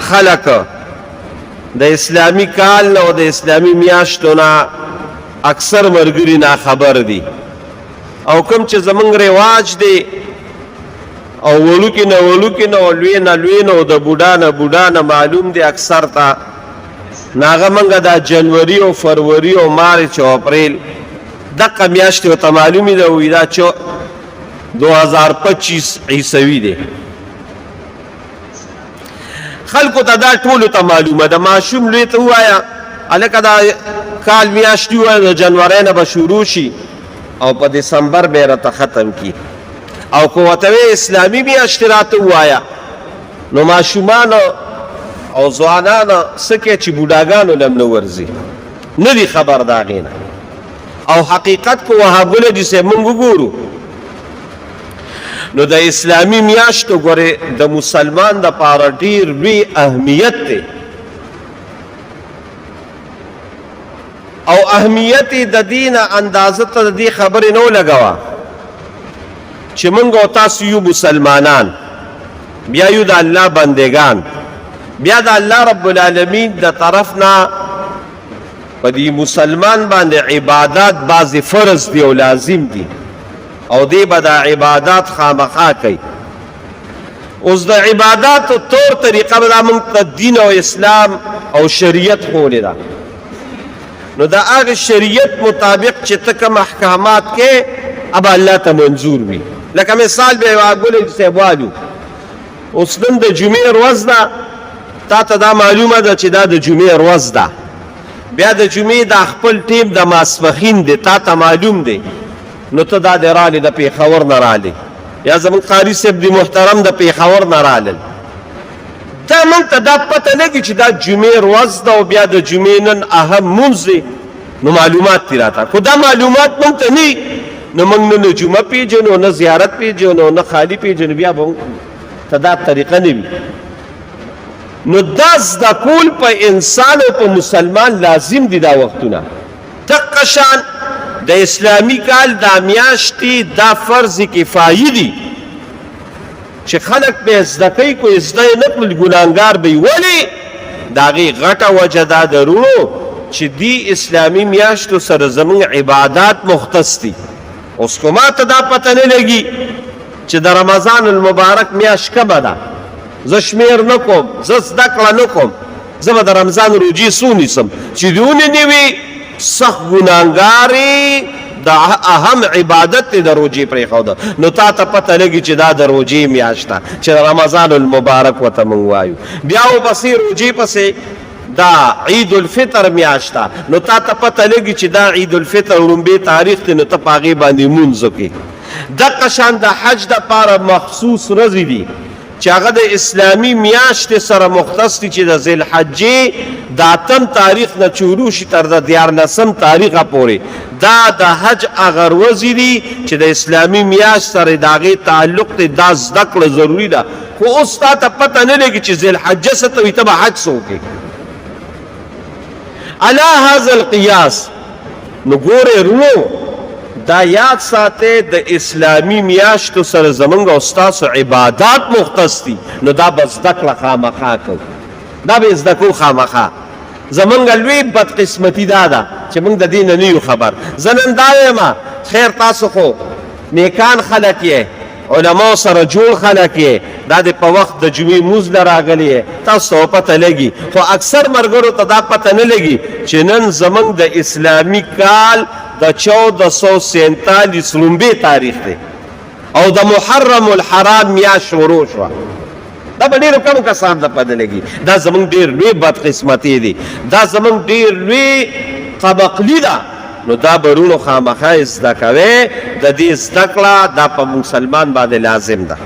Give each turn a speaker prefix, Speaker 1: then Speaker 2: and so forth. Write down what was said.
Speaker 1: خلق د اسلامی کال او د اسلامی میاشتو نه اکثر مرګري نه خبر دي او کوم چې زمونږ رواج دی او ولوکې نه لوی نه د بوډا نه معلوم دی اکثر ته ناغه منګه د جنوري او فروری او مارچ او اپریل دغه میاشتې ورته معلومې ده وایي دا 2025 عیسوي دی خلکو ته دا ټولو ته معلومه ده ماشوم لوی ته ووایه هلکه دا کال میاشتې ووایه د جنورۍ نه به شروع شي او په دسمبر به یې راته ختم کي او که ورته وایې اسلامي میاشتې راته ووایه نو ماشومانو او ځوانانو څه کوي چې بوډاګانو له هم نه ورځي نه دي خبر د هغې نه او حقیقت که وهابونه دي صاحب موږ وګورو نو د اسلامی میاشتو ګورې د مسلمان دپاره ډېر لوی اهمیت دی او اهمیت یې د دې نه اندازه ته د دې خبرې نه ولګوه چې موږ او تاسو یو مسلمانان بیا یو د الله بندگان بیا د الله رب العالمین د طرف نه په دې مسلمان باندې عبادات بعضې فرض دي او لازم دي او دی به دا عبادات خامخا کوي اوس د عباداتو طور طریقه به دا موږ ته دین او اسلام او شریعت ښولې ده نو د هغې شریعت مطابق چې ته کوم احکامات کې ابه الله ته منظور وي لکه مثال به یې ګلې صاحب والو اوس نن د جمعې ورځ ده تا ته دا معلومه ده چې دا د جمعې ورځ ده بیا د جمعې دا خپل ټیم د ماسپښین دی تا ته معلوم دی نو ته دا دی رالی د پېښور نه رالی یا زموږ قاري صاحب دی محترم د پېښور نه رالل دا موږ ته دا پته لګي چې دا جمعې ورځ ده او بیا د جمعې نن اهم مونځ دی نو معلومات دي راته خو دا معلومات موږ ته نه نو موږ نه جمعه پېژنو نه زیارت پېژنو نه خالي پېژنو بیا به ته دا طریقه نه وي نو دا زده کول په انسان او په مسلمان لازم دي دا وختونه دقه شان د اسلامی کال دا میاشتې دا فرض کفایي دي چې خلک به زده کوي کو زده یې نه کړل ګناهګار به وي ولې د هغې غټه وجه دا درونو چې دې اسلامي میاشتو سره زموږ عبادات مختص دي اوس خو ما ته دا پته نه لګي چې د رمضان المبارک میاشت کمه ده زه شمیر نه کوم زه زده کړه نه کوم زه به د رمضان روجې څو نیسم چې دې ونیوي سخت ګناهګارې د اهم عبادت دی د روجې پرېښوده نو تا ته پته لګي چې دا د روجې میاشت ده چې رمضان المبارک ورته موږ وایو بیا ورپسې روجې پسې دا عید الفطر میاشت ده نو تا ته پته لګي چې دا عید الفطر لومبې تاریخ دی نو ته په هغې باندې لمونځ وکړې دقه شان د حج دپاره مخصوص ورځې دي چې هغه د اسلامي میاشتې سره مختص دي چې د ذوالحجې د 8 تاریخ نه شروع شي تر د 14 تاریخه پورې دا د حج هغه ورځې دي چې د اسلامي میاشت سره د هغې تعلق دی دا زده کړه ضروري ده خو اوس تا ته پته نه لګي چې ذوالحجه څه ته وي ته به حج څه وکړې علی هذا القیاس نو ګورې رونو دا یاد ساته د اسلامی میاشتو سره زمونږ او ستاسو عبادات مختص دي نو دا به زده کړه خامخا کوو دا به زده کوو خامخا زمونږ لوی بدقسمتي دا ده چې موږ د دې نه نه یو خبر زه نن دا وایم خیر تاسو خو نیکان خلک یې علماو سره جوړ خلک یې دا د په وخت د جمعې مونځ له راغلی یې تاسو ته پته لګي خو اکثر ملګرو ته دا پته نه لګي چې نن زمونږ د اسلامي کال د 1447 لومبې تاریخ دی او د محرم الحرام میاشت شروع شوه دا به ډېرو کمو کسانو ته پته لګي دا زمونږ ډېر لوی بدقسمتي دی دا زمونږ ډېر لوی قبقلي ده نو دا برونو خامخا زده کوئ د دې زده کړه دا په مسلمان باندې لازم ده